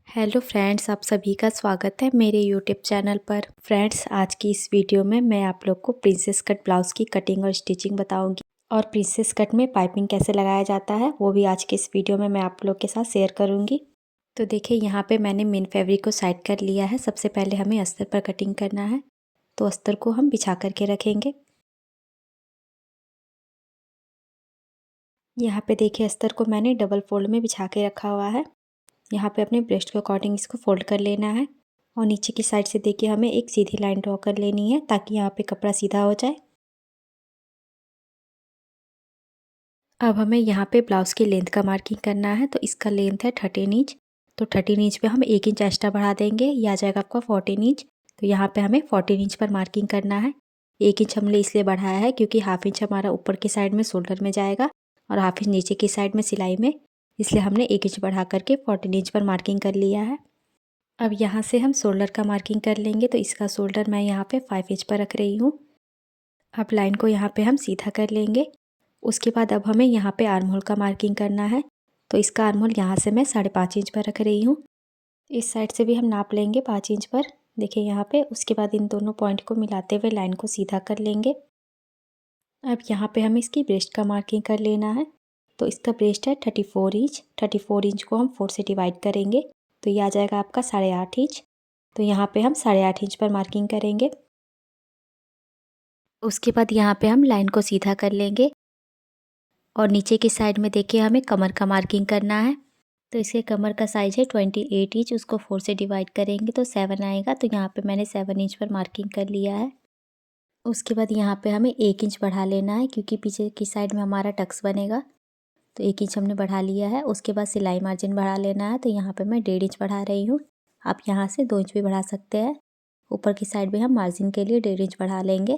Hello friends, आप सभी का स्वागत है मेरे यूट्यूब चैनल पर। फ्रेंड्स, आज की इस वीडियो में मैं आप लोग को प्रिंसेस कट ब्लाउज़ की कटिंग और स्टिचिंग बताऊंगी और प्रिंसेस कट में पाइपिंग कैसे लगाया जाता है वो भी आज के इस वीडियो में मैं आप लोग के साथ शेयर करूंगी। तो देखिए, यहाँ पे मैंने मेन फैब्रिक को साइड कर लिया है। सबसे पहले हमें अस्तर पर कटिंग करना है, तो अस्तर को हम बिछा करके रखेंगे। यहाँ पे देखिए, अस्तर को मैंने डबल फोल्ड में बिछा के रखा हुआ है। यहाँ पे अपने ब्रेस्ट के अकॉर्डिंग इसको फोल्ड कर लेना है और नीचे की साइड से देखिए हमें एक सीधी लाइन ड्रॉ कर लेनी है ताकि यहाँ पे कपड़ा सीधा हो जाए। अब हमें यहाँ पे ब्लाउज़ की लेंथ का मार्किंग करना है, तो इसका लेंथ है 13 इंच। तो 13 इंच पे हम 1 इंच एक्स्ट्रा बढ़ा देंगे, ये आ जाएगा आपका 14 इंच। तो यहाँ पे हमें 14 इंच पर मार्किंग करना है। 1 इंच हमने इसलिए बढ़ाया है क्योंकि हाफ इंच हमारा ऊपर की साइड में शोल्डर में जाएगा और हाफ इंच नीचे की साइड में सिलाई में, इसलिए हमने 1 इंच बढ़ा करके 14 इंच पर मार्किंग कर लिया है। अब यहाँ से हम शोल्डर का मार्किंग कर लेंगे, तो इसका शोल्डर मैं यहाँ पे 5 इंच पर रख रही हूँ। अब लाइन को यहाँ पे हम सीधा कर लेंगे। उसके बाद अब हमें यहाँ पे आर्म होल का मार्किंग करना है, तो इसका आर्म होल यहाँ से मैं 5.5 इंच पर रख रही हूँ। इस साइड से भी हम नाप लेंगे 5 इंच पर, देखिए यहाँ पे। उसके बाद इन दोनों पॉइंट को मिलाते हुए लाइन को सीधा कर लेंगे। अब यहाँ पे हमें इसकी ब्रेस्ट का मार्किंग कर लेना है, तो इसका ब्रेस्ट है 34 इंच। 34 इंच को हम 4 से डिवाइड करेंगे, तो ये आ जाएगा आपका 8.5 इंच। तो यहाँ पे हम 8.5 इंच पर मार्किंग करेंगे। उसके बाद यहाँ पे हम लाइन को सीधा कर लेंगे और नीचे की साइड में देखिए हमें कमर का मार्किंग करना है, तो इसके कमर का साइज़ है 28 इंच। उसको 4 से डिवाइड करेंगे तो 7 आएगा, तो यहाँ पे मैंने 7 इंच पर मार्किंग कर लिया है। उसके बाद यहाँ पे हमें 1 इंच बढ़ा लेना है क्योंकि पीछे की साइड में हमारा टक्स बनेगा, तो 1 इंच हमने बढ़ा लिया है। उसके बाद सिलाई मार्जिन बढ़ा लेना है, तो यहाँ पे मैं 1.5 इंच बढ़ा रही हूँ। आप यहाँ से 2 इंच भी बढ़ा सकते हैं। ऊपर की साइड में हम मार्जिन के लिए 1.5 इंच बढ़ा लेंगे।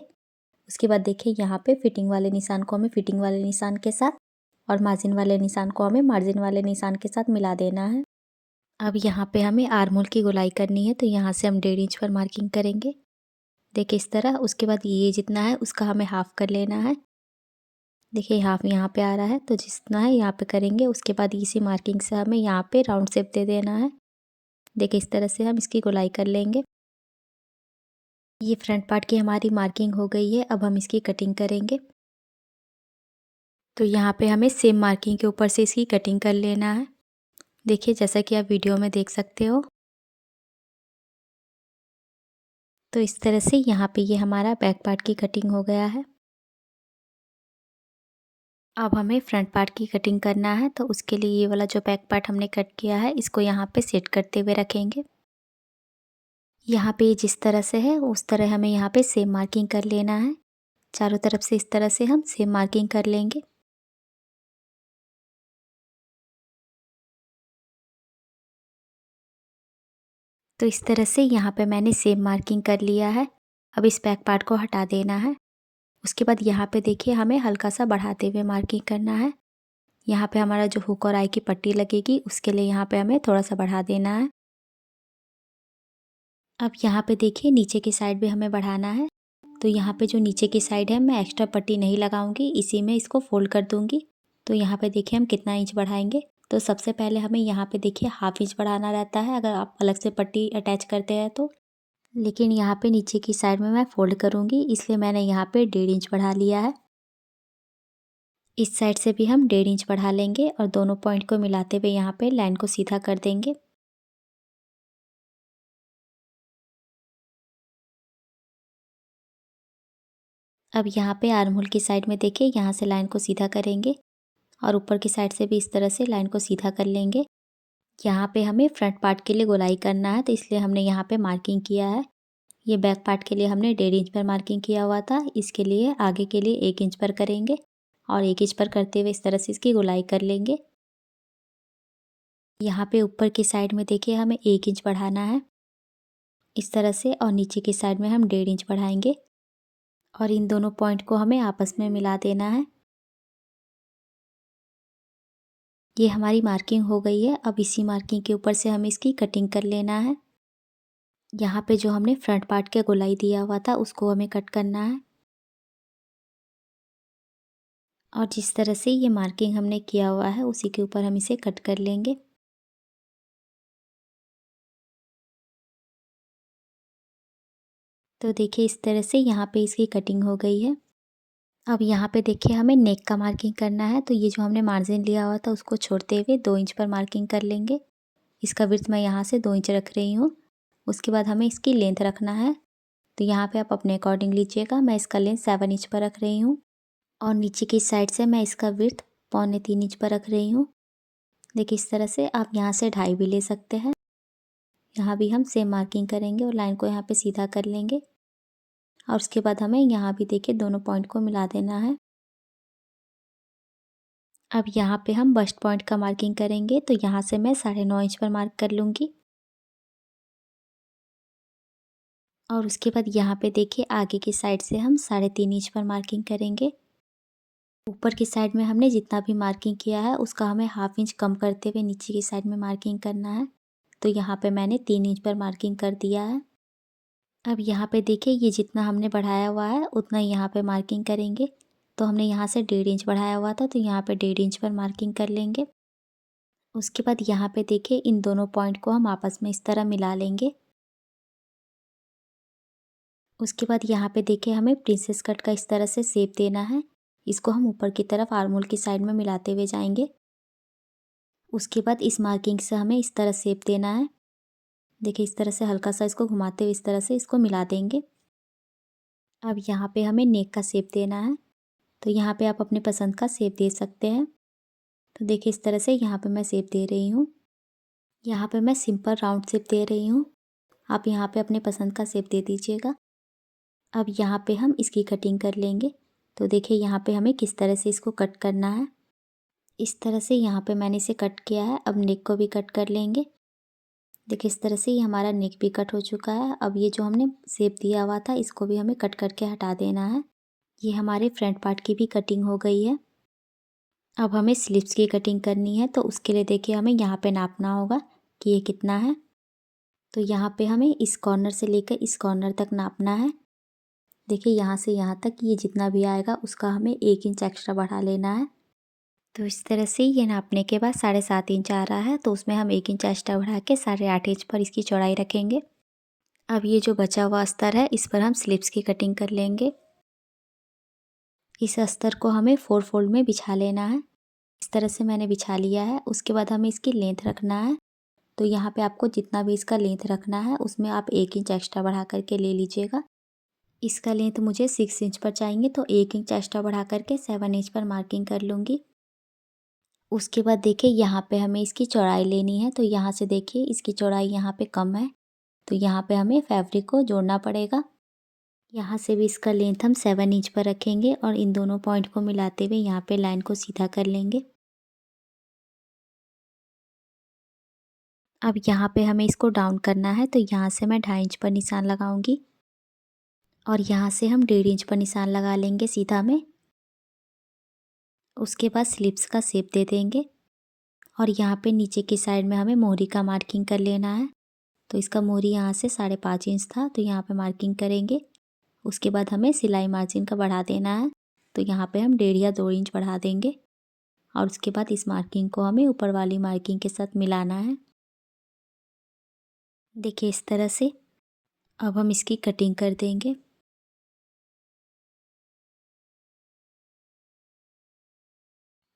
उसके बाद देखिए यहाँ पे फिटिंग वाले निशान को हमें फिटिंग वाले निशान के साथ और मार्जिन वाले निशान को हमें मार्जिन वाले निशान के साथ मिला देना है। अब यहाँ पे हमें आर्म होल की गोलाई करनी है, तो यहाँ से हम 1.5 इंच पर मार्किंग करेंगे, देखिए इस तरह। उसके बाद ये जितना है उसका हमें हाफ़ कर लेना है, देखिए हाफ़ यहाँ पे आ रहा है, तो जितना है यहाँ पे करेंगे। उसके बाद इसी मार्किंग से हमें यहाँ पे राउंड शेप दे देना है, देखिए इस तरह से हम इसकी गोलाई कर लेंगे। ये फ्रंट पार्ट की हमारी मार्किंग हो गई है। अब हम इसकी कटिंग करेंगे, तो यहाँ पे हमें सेम मार्किंग के ऊपर से इसकी कटिंग कर लेना है, देखिए जैसा कि आप वीडियो में देख सकते हो। तो इस तरह से यहाँ पे ये हमारा बैक पार्ट की कटिंग हो गया है। अब हमें फ्रंट पार्ट की कटिंग करना है, तो उसके लिए ये वाला जो बैक पार्ट हमने कट किया है इसको यहाँ पे सेट करते हुए रखेंगे। यहाँ पे जिस तरह से है उस तरह हमें यहाँ पे सेम मार्किंग कर लेना है। चारों तरफ से इस तरह से हम सेम मार्किंग कर लेंगे। तो इस तरह से यहाँ पे मैंने सेम मार्किंग कर लिया है। अब इस बैक पार्ट को हटा देना है। उसके बाद यहाँ पे देखिए हमें हल्का सा बढ़ाते हुए मार्किंग करना है। यहाँ पे हमारा जो हुक और आई की पट्टी लगेगी उसके लिए यहाँ पे हमें थोड़ा सा बढ़ा देना है। अब यहाँ पे देखिए नीचे की साइड भी हमें बढ़ाना है, तो यहाँ पे जो नीचे की साइड है मैं एक्स्ट्रा पट्टी नहीं लगाऊंगी, इसी में इसको फोल्ड कर दूंगी। तो यहाँ पे देखिए हम कितना इंच बढ़ाएंगे, तो सबसे पहले हमें यहाँ पे देखिए हाफ इंच बढ़ाना रहता है अगर आप अलग से पट्टी अटैच करते हैं तो। लेकिन यहाँ पे नीचे की साइड में मैं फोल्ड करूँगी, इसलिए मैंने यहाँ पे 1.5 इंच बढ़ा लिया है। इस साइड से भी हम 1.5 इंच बढ़ा लेंगे और दोनों पॉइंट को मिलाते हुए यहाँ पे लाइन को सीधा कर देंगे। अब यहाँ पे आर्म होल की साइड में देखिए यहाँ से लाइन को सीधा करेंगे और ऊपर की साइड से भी इस तरह से लाइन को सीधा कर लेंगे। यहाँ पे हमें फ्रंट पार्ट के लिए गोलाई करना है, तो इसलिए हमने यहाँ पे मार्किंग किया है। ये बैक पार्ट के लिए हमने 1.5 इंच पर मार्किंग किया हुआ था, इसके लिए आगे के लिए 1 इंच पर करेंगे और 1 इंच पर करते हुए इस तरह से इसकी गोलाई कर लेंगे। यहाँ पे ऊपर की साइड में देखिए हमें 1 इंच बढ़ाना है इस तरह से, और नीचे की साइड में हम 1.5 इंच बढ़ाएंगे और इन दोनों पॉइंट को हमें आपस में मिला देना है। ये हमारी मार्किंग हो गई है। अब इसी मार्किंग के ऊपर से हमें इसकी कटिंग कर लेना है। यहाँ पे जो हमने फ्रंट पार्ट के गोलाई दिया हुआ था उसको हमें कट करना है और जिस तरह से ये मार्किंग हमने किया हुआ है उसी के ऊपर हम इसे कट कर लेंगे। तो देखिए इस तरह से यहाँ पे इसकी कटिंग हो गई है। अब यहाँ पे देखिए हमें नेक का मार्किंग करना है, तो ये जो हमने मार्जिन लिया हुआ था उसको छोड़ते हुए 2 इंच पर मार्किंग कर लेंगे। इसका विड्थ मैं यहाँ से 2 इंच रख रही हूँ। उसके बाद हमें इसकी लेंथ रखना है, तो यहाँ पे आप अपने अकॉर्डिंग लीजिएगा। मैं इसका लेंथ 7 इंच पर रख रही हूँ और नीचे की साइड से मैं इसका विड्थ 2.25 इंच पर रख रही हूँ। देखिए इस तरह से आप यहाँ से 2.5 भी ले सकते हैं। यहाँ भी हम सेम मार्किंग करेंगे और लाइन को यहाँ पे सीधा कर लेंगे और उसके बाद हमें यहाँ भी देखिए दोनों पॉइंट को मिला देना है। अब यहाँ पे हम बस्ट पॉइंट का मार्किंग करेंगे, तो यहाँ से मैं 9.5 इंच पर मार्क कर लूँगी और उसके बाद यहाँ पे देखिए आगे की साइड से हम 3.5 इंच पर मार्किंग करेंगे। ऊपर की साइड में हमने जितना भी मार्किंग किया है उसका हमें 1/2 इंच कम करते हुए नीचे की साइड में मार्किंग करना है। तो यहाँ पे मैंने 3 इंच पर मार्किंग कर दिया है। अब यहाँ पे देखिए ये जितना हमने बढ़ाया हुआ है उतना ही यहाँ पे मार्किंग करेंगे। तो हमने यहाँ से 1.5 इंच बढ़ाया हुआ था, तो यहाँ पे 1.5 इंच पर मार्किंग कर लेंगे। उसके बाद यहाँ पे देखिए इन दोनों पॉइंट को हम आपस में इस तरह मिला लेंगे। उसके बाद यहाँ पे देखिए हमें प्रिंसेस कट का इस तरह से शेप देना है। इसको हम ऊपर की तरफ आर्म होल की साइड में मिलाते हुए जाएंगे। उसके बाद इस मार्किंग से हमें इस तरह शेप देना है। देखिए इस तरह से हल्का सा इसको घुमाते हुए इस तरह से इसको मिला देंगे। अब यहाँ पे हमें नेक का शेप देना है, तो यहाँ पे आप अपने पसंद का शेप दे सकते हैं। तो देखिए इस तरह से यहाँ पे मैं शेप दे रही हूँ। यहाँ पे मैं सिंपल राउंड शेप दे रही हूँ, आप यहाँ पे अपने पसंद का शेप दे दीजिएगा। अब यहाँ पे हम इसकी कटिंग कर लेंगे। तो देखिए यहाँ पे हमें किस तरह से इसको कट करना है। इस तरह से यहाँ पे मैंने इसे कट किया है। अब नेक को भी कट कर लेंगे। देखिए इस तरह से ये हमारा नेक भी कट हो चुका है। अब ये जो हमने शेप दिया हुआ था इसको भी हमें कट करके हटा देना है। ये हमारे फ्रंट पार्ट की भी कटिंग हो गई है। अब हमें स्लीव्स की कटिंग करनी है, तो उसके लिए देखिए हमें यहाँ पे नापना होगा कि ये कितना है। तो यहाँ पे हमें इस कॉर्नर से लेकर इस कॉर्नर तक नापना है। देखिए यहाँ से यहाँ तक ये जितना भी आएगा उसका हमें 1 इंच एक्स्ट्रा बढ़ा लेना है। तो इस तरह से ये नापने के बाद 7.5 इंच आ रहा है, तो उसमें हम 1 इंच एक्स्ट्रा बढ़ा के 8.5 इंच पर इसकी चौड़ाई रखेंगे। अब ये जो बचा हुआ अस्तर है इस पर हम स्लीव्स की कटिंग कर लेंगे। इस अस्तर को हमें 4 फोल्ड में बिछा लेना है। इस तरह से मैंने बिछा लिया है। उसके बाद हमें इसकी लेंथ रखना है। तो यहाँ पे आपको जितना भी इसका लेंथ रखना है उसमें आप 1 इंच एक्स्ट्रा बढ़ा करके ले लीजिएगा। इसका लेंथ मुझे 6 इंच पर चाहिए, तो 1 इंच एक्स्ट्रा बढ़ा करके 7 इंच पर मार्किंग कर लूँगी। उसके बाद देखिए यहाँ पे हमें इसकी चौड़ाई लेनी है। तो यहाँ से देखिए इसकी चौड़ाई यहाँ पे कम है, तो यहाँ पे हमें फैब्रिक को जोड़ना पड़ेगा। यहाँ से भी इसका लेंथ हम 7 इंच पर रखेंगे और इन दोनों पॉइंट को मिलाते हुए यहाँ पे लाइन को सीधा कर लेंगे। अब यहाँ पे हमें इसको डाउन करना है, तो यहाँ से मैं 2.5 इंच पर निशान लगाऊंगी और यहाँ से हम 1.5 इंच पर निशान लगा लेंगे सीधा में। उसके बाद स्लिप्स का शेप दे देंगे और यहाँ पे नीचे की साइड में हमें मोहरी का मार्किंग कर लेना है। तो इसका मोहरी यहाँ से 5.5 इंच था, तो यहाँ पे मार्किंग करेंगे। उसके बाद हमें सिलाई मार्जिन का बढ़ा देना है, तो यहाँ पे हम 1.5 या 2 इंच बढ़ा देंगे और उसके बाद इस मार्किंग को हमें ऊपर वाली मार्किंग के साथ मिलाना है। देखिए इस तरह से अब हम इसकी कटिंग कर देंगे।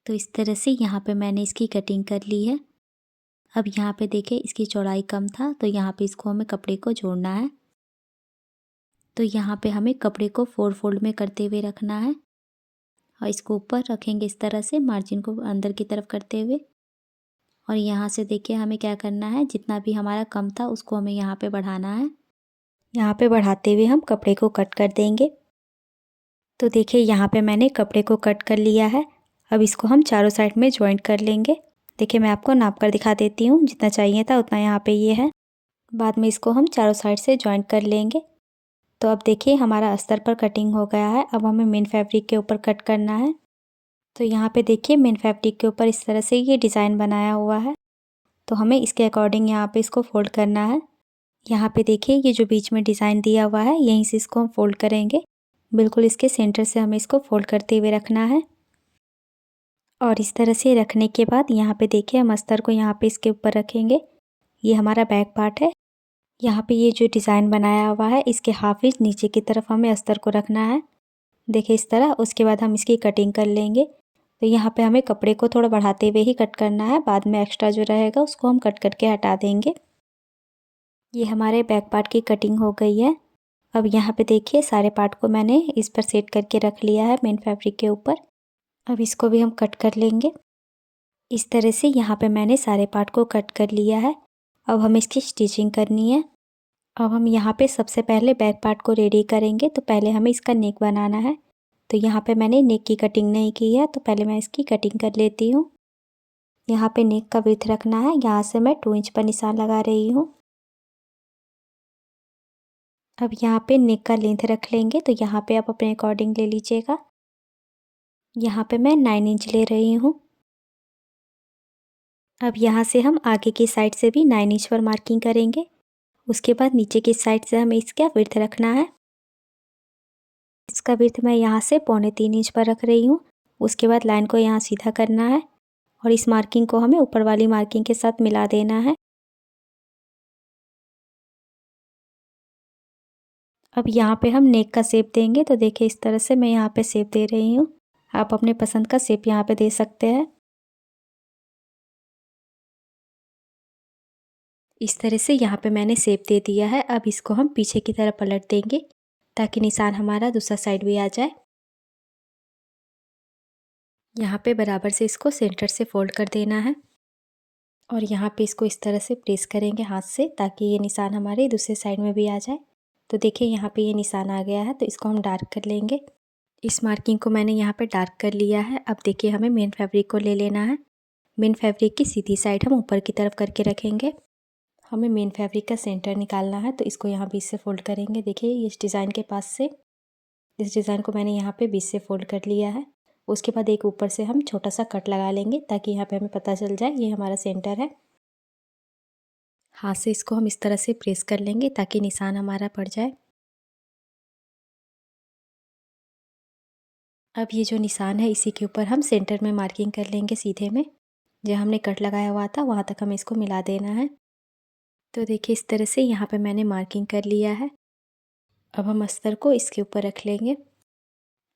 तो इस तरह से यहाँ पे मैंने इसकी कटिंग कर ली है। अब यहाँ पे देखिए इसकी चौड़ाई कम था, तो यहाँ पे इसको हमें कपड़े को जोड़ना है। तो यहाँ पे हमें कपड़े को 4 फोल्ड में करते हुए रखना है और इसको ऊपर रखेंगे इस तरह से, मार्जिन को अंदर की तरफ करते हुए। और यहाँ से देखिए हमें क्या करना है, जितना भी हमारा कम था उसको हमें यहाँ पे बढ़ाना है। यहाँ पे बढ़ाते हुए हम कपड़े को कट कर देंगे। तो देखिए यहाँ पे मैंने कपड़े को कट कर लिया है। अब इसको हम चारों साइड में जॉइंट कर लेंगे। देखिए मैं आपको नाप कर दिखा देती हूँ, जितना चाहिए था उतना यहाँ पे ये है। बाद में इसको हम चारों साइड से जॉइंट कर लेंगे। तो अब देखिए हमारा अस्तर पर कटिंग हो गया है। अब हमें मेन फैब्रिक के ऊपर कट करना है। तो यहाँ पे देखिए मेन फैब्रिक के ऊपर इस तरह से ये डिज़ाइन बनाया हुआ है, तो हमें इसके अकॉर्डिंग यहाँ पे इसको फोल्ड करना है। यहाँ पे देखिए ये जो बीच में डिज़ाइन दिया हुआ है यहीं से इसको हम फोल्ड करेंगे। बिल्कुल इसके सेंटर से हमें इसको फोल्ड करते हुए रखना है और इस तरह से रखने के बाद यहाँ पे देखिए हम अस्तर को यहाँ पे इसके ऊपर रखेंगे। ये हमारा बैक पार्ट है। यहाँ पे ये जो डिज़ाइन बनाया हुआ है इसके हाफ इंच नीचे की तरफ हमें अस्तर को रखना है, देखिए इस तरह। उसके बाद हम इसकी कटिंग कर लेंगे। तो यहाँ पे हमें कपड़े को थोड़ा बढ़ाते हुए ही कट करना है, बाद में एक्स्ट्रा जो रहेगा उसको हम कट करके हटा देंगे। ये हमारे बैक पार्ट की कटिंग हो गई है। अब यहाँ पे देखिए सारे पार्ट को मैंने इस पर सेट करके रख लिया है मेन फैब्रिक के ऊपर। अब इसको भी हम कट कर लेंगे। इस तरह से यहाँ पे मैंने सारे पार्ट को कट कर लिया है। अब हमें इसकी स्टिचिंग करनी है। अब हम यहाँ पे सबसे पहले बैक पार्ट को रेडी करेंगे। तो पहले हमें इसका नेक बनाना है। तो यहाँ पे मैंने नेक की कटिंग नहीं की है, तो पहले मैं इसकी कटिंग कर लेती हूँ। यहाँ पे नेक का विड्थ रखना है, यहाँ से मैं 2 इंच पर निशान लगा रही हूँ। अब यहाँ पे नेक का लेंथ रख लेंगे। तो यहाँ पे आप अपने अकॉर्डिंग ले लीजिएगा। यहाँ पे मैं 9 इंच ले रही हूँ। अब यहाँ से हम आगे की साइड से भी 9 इंच पर मार्किंग करेंगे। उसके बाद नीचे की साइड से हमें इसका विड्थ रखना है। इसका विड्थ मैं यहाँ से 2.25 इंच पर रख रही हूँ। उसके बाद लाइन को यहाँ सीधा करना है और इस मार्किंग को हमें ऊपर वाली मार्किंग के साथ मिला देना है। अब यहाँ पे हम नेक का शेप देंगे। तो देखिए इस तरह से मैं यहाँ पे शेप दे रही हूँ। आप अपने पसंद का शेप यहाँ पे दे सकते हैं। इस तरह से यहाँ पे मैंने शेप दे दिया है। अब इसको हम पीछे की तरफ पलट देंगे ताकि निशान हमारा दूसरा साइड भी आ जाए। यहाँ पे बराबर से इसको सेंटर से फोल्ड कर देना है और यहाँ पे इसको इस तरह से प्रेस करेंगे हाथ से ताकि ये निशान हमारे दूसरे साइड में भी आ जाए। तो देखिए यहाँ पे ये निशान आ गया है। तो इसको हम डार्क कर लेंगे। इस मार्किंग को मैंने यहाँ पे डार्क कर लिया है। अब देखिए हमें मेन फैब्रिक को ले लेना है। मेन फैब्रिक की सीधी साइड हम ऊपर की तरफ करके रखेंगे। हमें मेन फैब्रिक का सेंटर निकालना है। तो इसको यहाँ बीच से फोल्ड करेंगे। देखिए इस डिज़ाइन के पास से इस डिज़ाइन को मैंने यहाँ पे बीच से फोल्ड कर लिया है। उसके बाद एक ऊपर से हम छोटा सा कट लगा लेंगे ताकि यहाँ पे हमें पता चल जाए ये हमारा सेंटर है। हाथ से इसको हम इस तरह से प्रेस कर लेंगे ताकि निशान हमारा पड़ जाए। अब ये जो निशान है इसी के ऊपर हम सेंटर में मार्किंग कर लेंगे सीधे में। जहाँ हमने कट लगाया हुआ था वहाँ तक हमें इसको मिला देना है। तो देखिए इस तरह से यहाँ पे मैंने मार्किंग कर लिया है। अब हम अस्तर को इसके ऊपर रख लेंगे।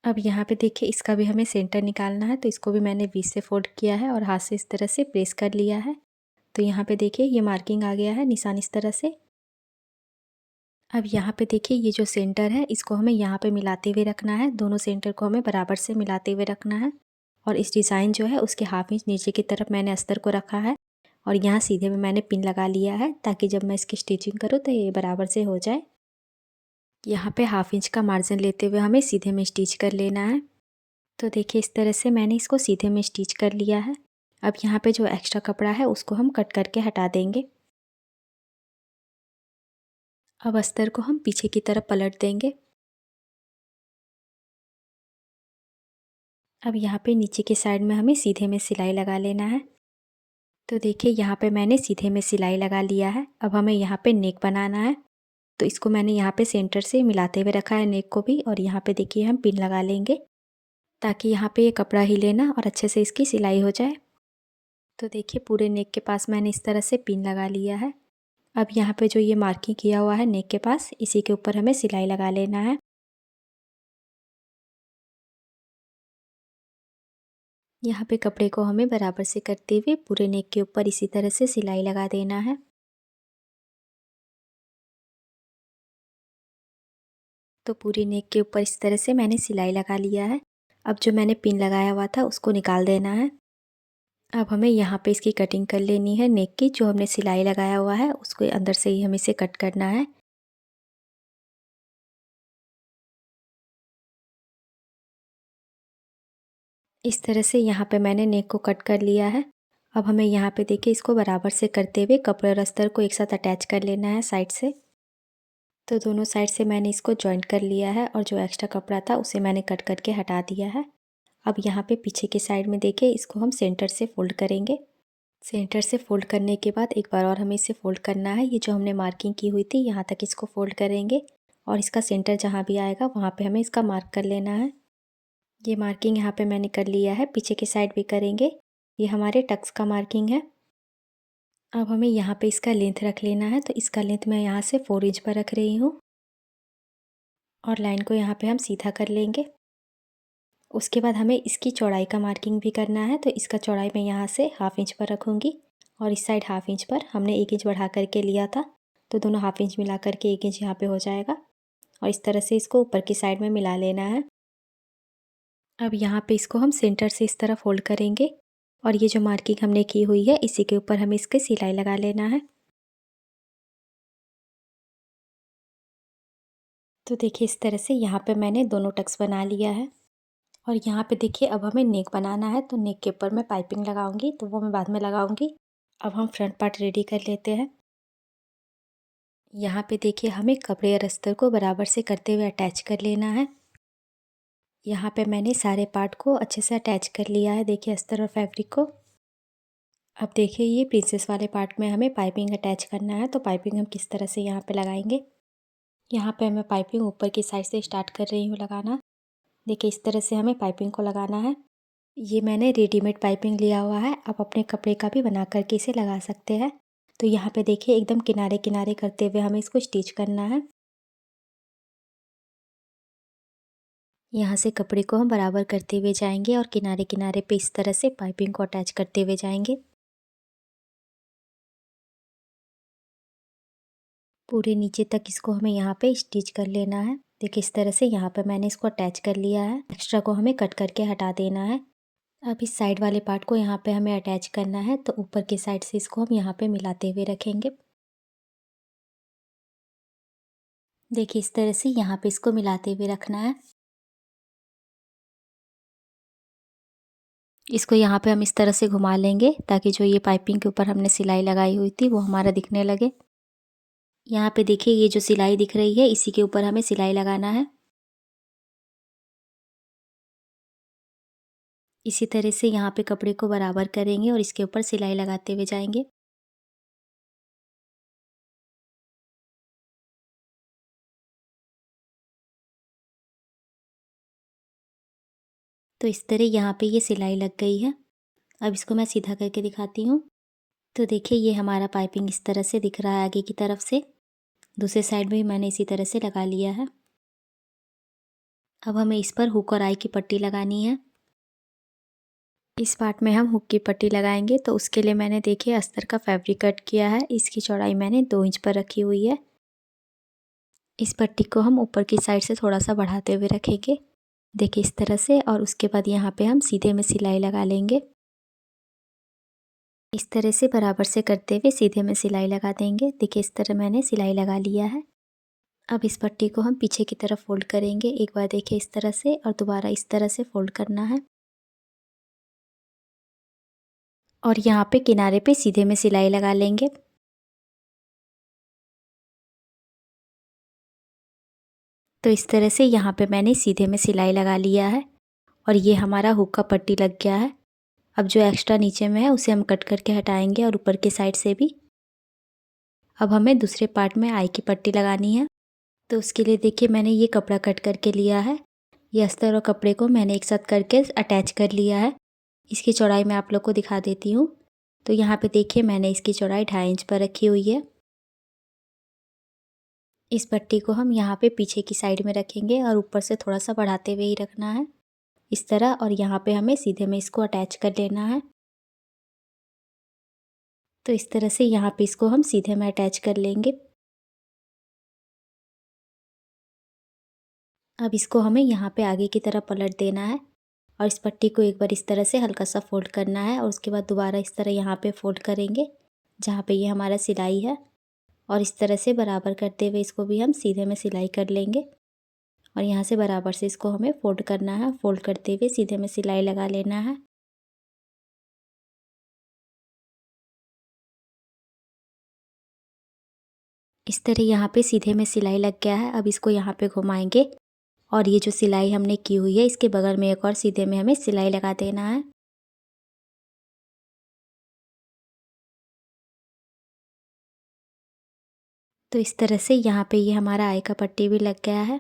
अब यहाँ पे देखिए इसका भी हमें सेंटर निकालना है। तो इसको भी मैंने बीच से फोल्ड किया है और हाथ से इस तरह से प्रेस कर लिया है। तो यहाँ पे देखिए ये मार्किंग आ गया है, निशान इस तरह से। अब यहाँ पे देखिए ये जो सेंटर है इसको हमें यहाँ पे मिलाते हुए रखना है। दोनों सेंटर को हमें बराबर से मिलाते हुए रखना है। और इस डिज़ाइन जो है उसके हाफ इंच नीचे की तरफ मैंने अस्तर को रखा है और यहाँ सीधे में मैंने पिन लगा लिया है ताकि जब मैं इसकी स्टिचिंग करूँ तो ये बराबर से हो जाए। यहाँ पे हाफ इंच का मार्जिन लेते हुए हमें सीधे में स्टिच कर लेना है। तो देखिए इस तरह से मैंने इसको सीधे में स्टिच कर लिया है। अब यहाँ पे जो एक्स्ट्रा कपड़ा है उसको हम कट करके हटा देंगे। अब अस्तर को हम पीछे की तरफ पलट देंगे। अब यहाँ पे नीचे के साइड में हमें सीधे में सिलाई लगा लेना है। तो देखिए यहाँ पे मैंने सीधे में सिलाई लगा लिया है। अब हमें यहाँ पे नेक बनाना है। तो इसको मैंने यहाँ पे सेंटर से मिलाते हुए रखा है नेक को भी। और यहाँ पे देखिए हम पिन लगा लेंगे ताकि यहाँ पे ये कपड़ा हिले ना और अच्छे से इसकी सिलाई हो जाए। तो देखिए पूरे नेक के पास मैंने इस तरह से पिन लगा लिया है। अब यहाँ पे जो ये मार्किंग किया हुआ है नेक के पास, इसी के ऊपर हमें सिलाई लगा लेना है। यहाँ पे कपड़े को हमें बराबर से करते हुए पूरे नेक के ऊपर इसी तरह से सिलाई लगा देना है। तो पूरी नेक के ऊपर इस तरह से मैंने सिलाई लगा लिया है। अब जो मैंने पिन लगाया हुआ था उसको निकाल देना है। अब हमें यहाँ पे इसकी कटिंग कर लेनी है नेक की। जो हमने सिलाई लगाया हुआ है उसको अंदर से ही हमें इसे कट करना है। इस तरह से यहाँ पे मैंने नेक को कट कर लिया है। अब हमें यहाँ पे देखिए इसको बराबर से करते हुए कपड़े और अस्तर को एक साथ अटैच कर लेना है साइड से। तो दोनों साइड से मैंने इसको जॉइंट कर लिया है और जो एक्स्ट्रा कपड़ा था उसे मैंने कट करके हटा दिया है। अब यहाँ पे पीछे के साइड में देखिए इसको हम सेंटर से फोल्ड करेंगे। सेंटर से फोल्ड करने के बाद एक बार और हमें इसे फोल्ड करना है। ये जो हमने मार्किंग की हुई थी यहाँ तक इसको फोल्ड करेंगे और इसका सेंटर जहाँ भी आएगा वहाँ पे हमें इसका मार्क कर लेना है। ये मार्किंग यहाँ पे मैंने कर लिया है। पीछे के साइड भी करेंगे। ये हमारे टक्स का मार्किंग है। अब हमें यहाँ पे इसका लेंथ रख लेना है, तो इसका लेंथ मैं यहाँ से 4 इंच पर रख रही हूँ और लाइन को यहाँ पे हम सीधा कर लेंगे। उसके बाद हमें इसकी चौड़ाई का मार्किंग भी करना है, तो इसका चौड़ाई मैं यहाँ से 1/2 इंच पर रखूँगी और इस साइड 1/2 इंच पर हमने 1 इंच बढ़ा करके लिया था, तो दोनों 1/2 इंच मिला करके 1 इंच यहाँ पे हो जाएगा और इस तरह से इसको ऊपर की साइड में मिला लेना है। अब यहाँ पे इसको हम सेंटर से इस तरह फोल्ड करेंगे और ये जो मार्किंग हमने की हुई है इसी के ऊपर हमें इसके सिलाई लगा लेना है। तो देखिए इस तरह से यहाँ पे मैंने दोनों टक्स बना लिया है और यहाँ पे देखिए अब हमें नेक बनाना है, तो नेक के ऊपर मैं पाइपिंग लगाऊंगी, तो वो मैं बाद में लगाऊंगी। अब हम फ्रंट पार्ट रेडी कर लेते हैं। यहाँ पे देखिए हमें कपड़े और अस्तर को बराबर से करते हुए अटैच कर लेना है। यहाँ पे मैंने सारे पार्ट को अच्छे से अटैच कर लिया है, देखिए अस्तर और फैब्रिक को। अब देखिए ये प्रिंसेस वाले पार्ट में हमें पाइपिंग अटैच करना है, तो पाइपिंग हम किस तरह से यहाँ पे लगाएंगे। यहाँ पे मैं पाइपिंग ऊपर की साइड से स्टार्ट कर रही हूँ लगाना। देखिए इस तरह से हमें पाइपिंग को लगाना है। ये मैंने रेडीमेड पाइपिंग लिया हुआ है, आप अपने कपड़े का भी बना करके इसे लगा सकते हैं। तो यहाँ पे देखिए एकदम किनारे किनारे करते हुए हमें इसको स्टिच करना है। यहाँ से कपड़े को हम बराबर करते हुए जाएंगे और किनारे किनारे पे इस तरह से पाइपिंग को अटैच करते हुए जाएंगे। पूरे नीचे तक इसको हमें यहाँ पे स्टिच कर लेना है। देखिए इस तरह से यहाँ पे मैंने इसको अटैच कर लिया है, एक्स्ट्रा को हमें कट करके हटा देना है। अब इस साइड वाले पार्ट को यहाँ पे हमें अटैच करना है, तो ऊपर की साइड से इसको हम यहाँ पे मिलाते हुए रखेंगे। देखिए इस तरह से यहाँ पे इसको मिलाते हुए रखना है। इसको यहाँ पे हम इस तरह से घुमा लेंगे ताकि जो ये पाइपिंग के ऊपर हमने सिलाई लगाई हुई थी वो हमारा दिखने लगे। यहाँ पे देखिए ये जो सिलाई दिख रही है इसी के ऊपर हमें सिलाई लगाना है। इसी तरह से यहाँ पे कपड़े को बराबर करेंगे और इसके ऊपर सिलाई लगाते हुए जाएंगे। तो इस तरह यहाँ पे ये सिलाई लग गई है। अब इसको मैं सीधा करके दिखाती हूँ। तो देखिए ये हमारा पाइपिंग इस तरह से दिख रहा है आगे की तरफ से। दूसरे साइड में भी मैंने इसी तरह से लगा लिया है। अब हमें इस पर हुक और आई की पट्टी लगानी है। इस पार्ट में हम हुक की पट्टी लगाएंगे, तो उसके लिए मैंने देखिए अस्तर का फैब्रिक कट किया है। इसकी चौड़ाई मैंने 2 इंच पर रखी हुई है। इस पट्टी को हम ऊपर की साइड से थोड़ा सा बढ़ाते हुए रखेंगे, देखिए इस तरह से, और उसके बाद यहाँ पे हम सीधे में सिलाई लगा लेंगे। इस तरह से बराबर से करते हुए सीधे में सिलाई लगा देंगे। देखिए इस तरह मैंने सिलाई लगा लिया है। अब इस पट्टी को हम पीछे की तरफ फोल्ड करेंगे, एक बार देखिए इस तरह से और दोबारा इस तरह से फोल्ड करना है और यहाँ पे किनारे पे सीधे में सिलाई लगा लेंगे। तो इस तरह से यहाँ पे मैंने सीधे में सिलाई लगा लिया है और ये हमारा हुक का पट्टी लग गया है। अब जो एक्स्ट्रा नीचे में है उसे हम कट करके हटाएंगे और ऊपर की साइड से भी। अब हमें दूसरे पार्ट में आई की पट्टी लगानी है, तो उसके लिए देखिए मैंने ये कपड़ा कट करके लिया है। ये अस्तर और कपड़े को मैंने एक साथ करके अटैच कर लिया है। इसकी चौड़ाई मैं आप लोग को दिखा देती हूँ। तो यहाँ पे देखिए मैंने इसकी चौड़ाई 2.5 इंच पर रखी हुई है। इस पट्टी को हम यहाँ पे पीछे की साइड में रखेंगे और ऊपर से थोड़ा सा बढ़ाते हुए ही रखना है इस तरह, और यहाँ पे हमें सीधे में इसको अटैच कर लेना है। तो इस तरह से यहाँ पे इसको हम सीधे में अटैच कर लेंगे। अब इसको हमें यहाँ पे आगे की तरफ पलट देना है और इस पट्टी को एक बार इस तरह से हल्का सा फोल्ड करना है और उसके बाद दोबारा इस तरह यहाँ पे फोल्ड करेंगे जहाँ पे ये हमारा सिलाई है, और इस तरह से बराबर करते हुए इसको भी हम सीधे में सिलाई कर लेंगे और यहाँ से बराबर से इसको हमें फोल्ड करना है। फोल्ड करते हुए सीधे में सिलाई लगा लेना है। इस तरह यहाँ पे सीधे में सिलाई लग गया है। अब इसको यहाँ पे घुमाएंगे और ये जो सिलाई हमने की हुई है इसके बगल में एक और सीधे में हमें सिलाई लगा देना है। तो इस तरह से यहाँ पे ये हमारा आई का पट्टी भी लग गया है।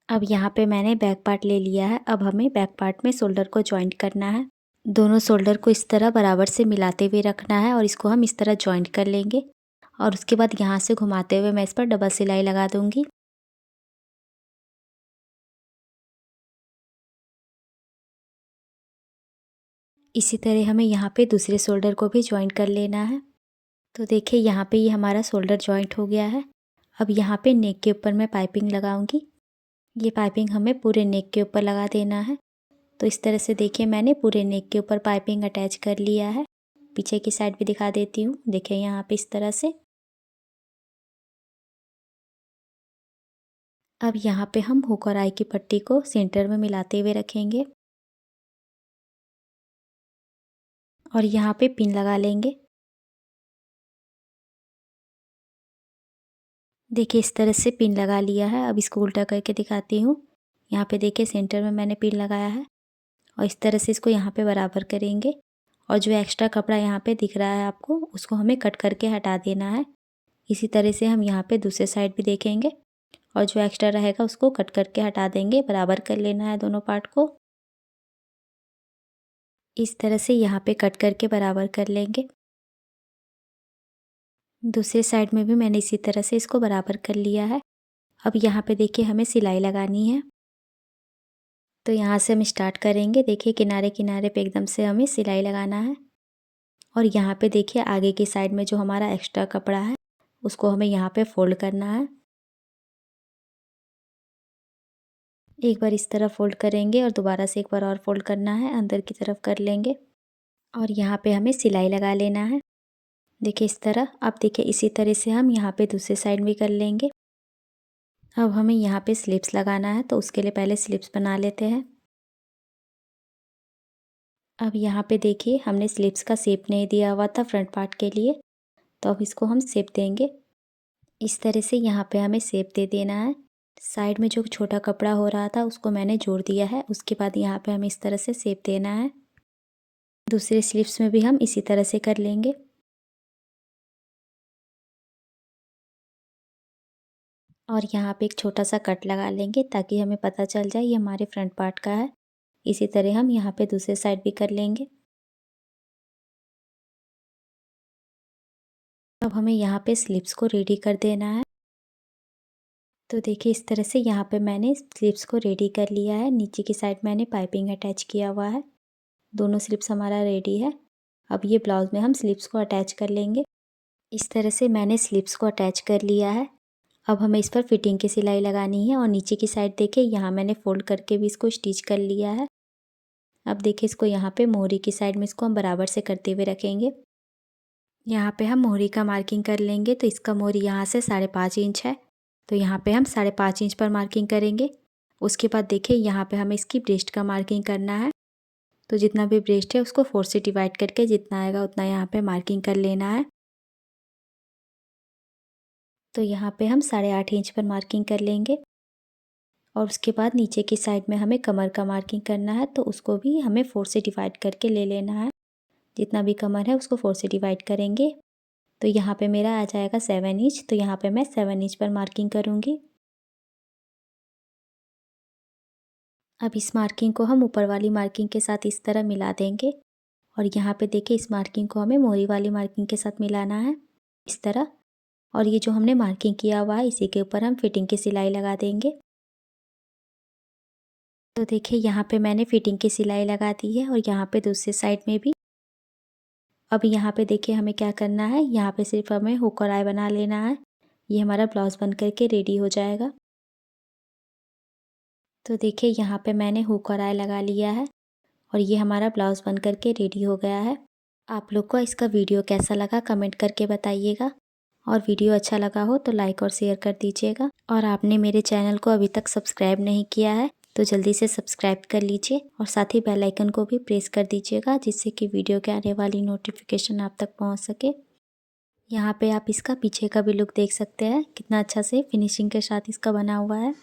अब यहाँ पे मैंने बैक पार्ट ले लिया है। अब हमें बैक पार्ट में शोल्डर को जॉइंट करना है। दोनों शोल्डर को इस तरह बराबर से मिलाते हुए रखना है और इसको हम इस तरह जॉइंट कर लेंगे और उसके बाद यहाँ से घुमाते हुए मैं इस पर डबल सिलाई लगा दूँगी। इसी तरह हमें यहाँ पे दूसरे शोल्डर को भी जॉइंट कर लेना है। तो देखिए यहाँ पे ये हमारा शोल्डर जॉइंट हो गया है। अब यहाँ पे नेक के ऊपर मैं पाइपिंग लगाऊंगी। ये पाइपिंग हमें पूरे नेक के ऊपर लगा देना है। तो इस तरह से देखिए मैंने पूरे नेक के ऊपर पाइपिंग अटैच कर लिया है। पीछे की साइड भी दिखा देती हूँ। देखिए यहाँ पे इस तरह से। अब यहाँ पे हम हुक और आई की पट्टी को सेंटर में मिलाते हुए रखेंगे और यहाँ पे पिन लगा लेंगे। देखिए इस तरह से पिन लगा लिया है। अब इसको उल्टा करके दिखाती हूँ। यहाँ पे देखिए सेंटर में मैंने पिन लगाया है और इस तरह से इसको यहाँ पे बराबर करेंगे और जो एक्स्ट्रा कपड़ा यहाँ पे दिख रहा है आपको, उसको हमें कट करके हटा देना है। इसी तरह से हम यहाँ पे दूसरे साइड भी देखेंगे और जो एक्स्ट्रा रहेगा उसको कट करके हटा देंगे। बराबर कर लेना है दोनों पार्ट को। इस तरह से यहाँ पे कट करके बराबर कर लेंगे। दूसरे साइड में भी मैंने इसी तरह से इसको बराबर कर लिया है। अब यहाँ पे देखिए हमें सिलाई लगानी है। तो यहाँ से हम स्टार्ट करेंगे। देखिए किनारे किनारे पे एकदम से हमें सिलाई लगाना है और यहाँ पे देखिए आगे की साइड में जो हमारा एक्स्ट्रा कपड़ा है उसको हमें यहाँ पे फोल्ड करना है। एक बार इस तरह फोल्ड करेंगे और दोबारा से एक बार और फोल्ड करना है, अंदर की तरफ कर लेंगे और यहाँ पे हमें सिलाई लगा लेना है। देखिए इस तरह। अब देखिए इसी तरह से हम यहाँ पे दूसरे साइड भी कर लेंगे। अब हमें यहाँ पे स्लिप्स लगाना है, तो उसके लिए पहले स्लिप्स बना लेते हैं। अब यहाँ पे देखिए हमने स्लिप्स का शेप नहीं दिया हुआ था फ्रंट पार्ट के लिए, तो अब इसको हम शेप देंगे। इस तरह से यहाँ पे हमें शेप दे देना है। साइड में जो छोटा कपड़ा हो रहा था उसको मैंने जोड़ दिया है। उसके बाद यहाँ पे हमें इस तरह से शेप देना है। दूसरे स्लिप्स में भी हम इसी तरह से कर लेंगे। और यहाँ पे एक छोटा सा कट लगा लेंगे ताकि हमें पता चल जाए ये हमारे फ्रंट पार्ट का है। इसी तरह हम यहाँ पे दूसरे साइड भी कर लेंगे। अब हमें यहाँ पे स्लिप्स को रेडी कर देना है। तो देखिए इस तरह से यहाँ पे मैंने स्लिप्स को रेडी कर लिया है। नीचे की साइड मैंने पाइपिंग अटैच किया हुआ है। दोनों स्लिप्स हमारा रेडी है। अब ये ब्लाउज में हम स्लिप्स को अटैच कर लेंगे। इस तरह से मैंने स्लिप्स को अटैच कर लिया है। अब हमें इस पर फिटिंग की सिलाई लगानी है और नीचे की साइड देखिए यहाँ मैंने फोल्ड करके भी इसको स्टिच कर लिया है। अब देखिए इसको यहाँ पे मोहरी की साइड में इसको हम बराबर से करते हुए रखेंगे। यहाँ पे हम मोहरी का मार्किंग कर लेंगे। तो इसका मोहरी यहाँ से 5.5 इंच है, तो यहाँ पे हम 5.5 इंच पर मार्किंग करेंगे। उसके बाद देखिए यहाँ पे हमें इसकी ब्रेस्ट का मार्किंग करना है। तो जितना भी ब्रेस्ट है उसको 4 से डिवाइड करके जितना आएगा उतना यहाँ पे मार्किंग कर लेना है। तो यहाँ पे हम 8.5 इंच पर मार्किंग कर लेंगे और उसके बाद नीचे की साइड में हमें कमर का मार्किंग करना है। तो उसको भी हमें 4 से डिवाइड करके ले लेना है। जितना भी कमर है उसको 4 से डिवाइड करेंगे। तो यहाँ पे मेरा आ जाएगा 7 इंच। तो यहाँ पे मैं 7 इंच पर मार्किंग करूँगी। अब इस मार्किंग को हम ऊपर वाली मार्किंग के साथ इस तरह मिला देंगे और यहाँ पे देखिए इस मार्किंग को हमें मोहरी वाली मार्किंग के साथ मिलाना है इस तरह। और ये जो हमने मार्किंग किया हुआ है इसी के ऊपर हम फिटिंग की सिलाई लगा देंगे। तो देखिए यहाँ पे मैंने फिटिंग की सिलाई लगा दी है और यहाँ पे दूसरे साइड में भी। अब यहाँ पे देखिए हमें क्या करना है, यहाँ पे सिर्फ हमें हुक और आई बना लेना है। ये हमारा ब्लाउज बन करके रेडी हो जाएगा। तो देखिए यहाँ पे मैंने हुक और आई लगा लिया है और ये हमारा ब्लाउज बन करके रेडी हो गया है। आप लोग को इसका वीडियो कैसा लगा कमेंट करके बताइएगा और वीडियो अच्छा लगा हो तो लाइक और शेयर कर दीजिएगा। और आपने मेरे चैनल को अभी तक सब्सक्राइब नहीं किया है तो जल्दी से सब्सक्राइब कर लीजिए और साथ ही बेल आइकन को भी प्रेस कर दीजिएगा जिससे कि वीडियो के आने वाली नोटिफिकेशन आप तक पहुंच सके। यहाँ पे आप इसका पीछे का भी लुक देख सकते हैं, कितना अच्छा से फिनिशिंग के साथ इसका बना हुआ है।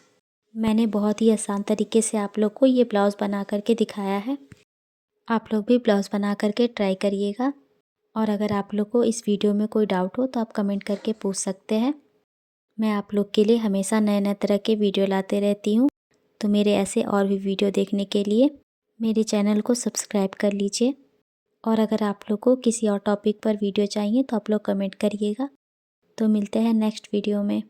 मैंने बहुत ही आसान तरीके से आप लोग को ये ब्लाउज़ बना करके दिखाया है। आप लोग भी ब्लाउज़ बना करके ट्राई करिएगा और अगर आप लोग को इस वीडियो में कोई डाउट हो तो आप कमेंट करके पूछ सकते हैं। मैं आप लोग के लिए हमेशा नए नए तरह के वीडियो लाते रहती हूँ, तो मेरे ऐसे और भी वीडियो देखने के लिए मेरे चैनल को सब्सक्राइब कर लीजिए। और अगर आप लोग को किसी और टॉपिक पर वीडियो चाहिए तो आप लोग कमेंट करिएगा। तो मिलते हैं नेक्स्ट वीडियो में।